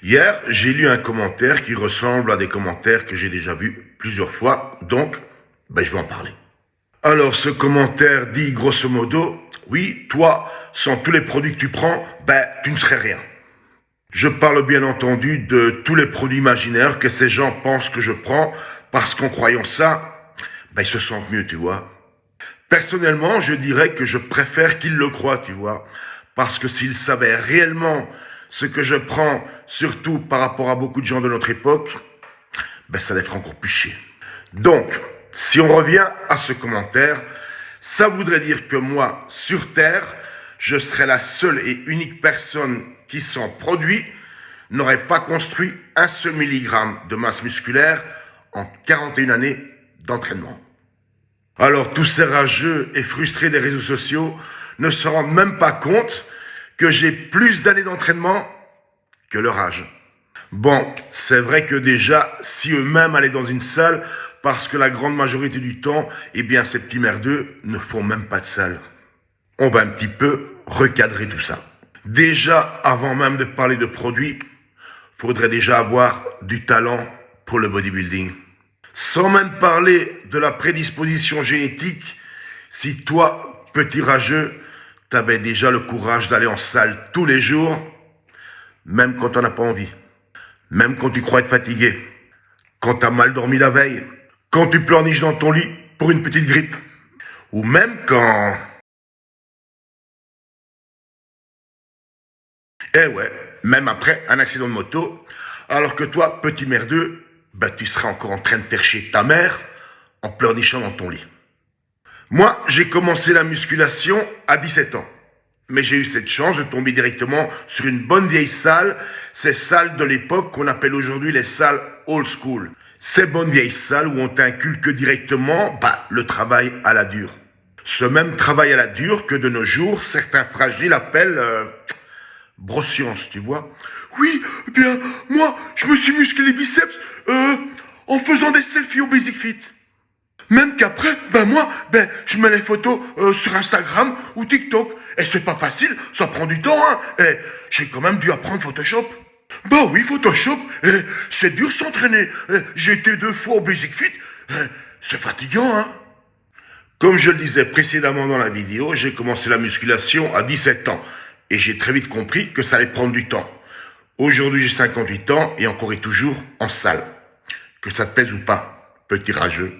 Hier, j'ai lu un commentaire qui ressemble à des commentaires que j'ai déjà vus plusieurs fois, donc je vais en parler. Alors ce commentaire dit grosso modo, oui, toi, sans tous les produits que tu prends, tu ne serais rien. Je parle bien entendu de tous les produits imaginaires que ces gens pensent que je prends, parce qu'en croyant ça, ils se sentent mieux, tu vois. Personnellement, je dirais que je préfère qu'ils le croient, tu vois, parce que s'ils savaient réellement ce que je prends, surtout par rapport à beaucoup de gens de notre époque, ça les ferait encore plus chier. Donc, si on revient à ce commentaire, ça voudrait dire que moi, sur Terre, je serais la seule et unique personne qui, sans produit, n'aurait pas construit un seul milligramme de masse musculaire en 41 années d'entraînement. Alors, tous ces rageux et frustrés des réseaux sociaux ne se rendent même pas compte que j'ai plus d'années d'entraînement que leur âge. Bon, c'est vrai que déjà, si eux-mêmes allaient dans une salle, parce que la grande majorité du temps, ces petits merdeux ne font même pas de salle. On va un petit peu recadrer tout ça. Déjà, avant même de parler de produits, faudrait déjà avoir du talent pour le bodybuilding. Sans même parler de la prédisposition génétique, si toi, petit rageux, t'avais déjà le courage d'aller en salle tous les jours, même quand t'en as pas envie, même quand tu crois être fatigué, quand t'as mal dormi la veille, quand tu pleurniches dans ton lit pour une petite grippe, ou même quand... même après un accident de moto, alors que toi, petit merdeux, tu seras encore en train de faire chier ta mère en pleurnichant dans ton lit. Moi, j'ai commencé la musculation à 17 ans. Mais j'ai eu cette chance de tomber directement sur une bonne vieille salle, ces salles de l'époque qu'on appelle aujourd'hui les salles old school. Ces bonnes vieilles salles où on t'inculque directement le travail à la dure. Ce même travail à la dure que de nos jours, certains fragiles appellent broscience, tu vois. Oui, moi, je me suis musclé les biceps en faisant des selfies au Basic Fit. Même qu'après, moi, je mets les photos sur Instagram ou TikTok. Et c'est pas facile, ça prend du temps, hein. Et j'ai quand même dû apprendre Photoshop. Oui, Photoshop, c'est dur s'entraîner. J'ai été 2 fois au Basic Fit, c'est fatigant, hein. Comme je le disais précédemment dans la vidéo, j'ai commencé la musculation à 17 ans. Et j'ai très vite compris que ça allait prendre du temps. Aujourd'hui, j'ai 58 ans et encore et toujours en salle. Que ça te plaise ou pas, petit rageux.